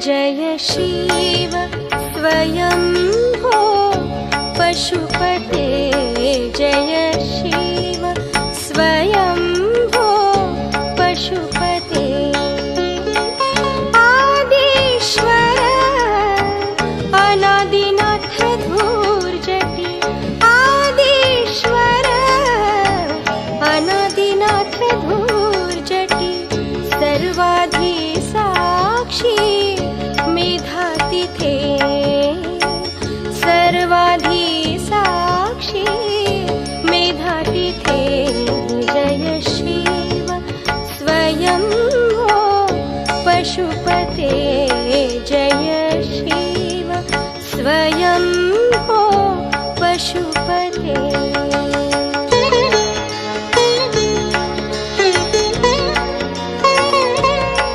जय शिव स्वयंभो पशुपते जय शिव स्वयंभो पशुपते आदिश्वर अनादिनाथ धूर्जटि आदिश्वर अनादिनाथ धूर्जटि सर्वाधि साक्षी मेधातिथे सर्वाधि साक्षी मेधातिथे जय शिव स्वयंभो पशुपते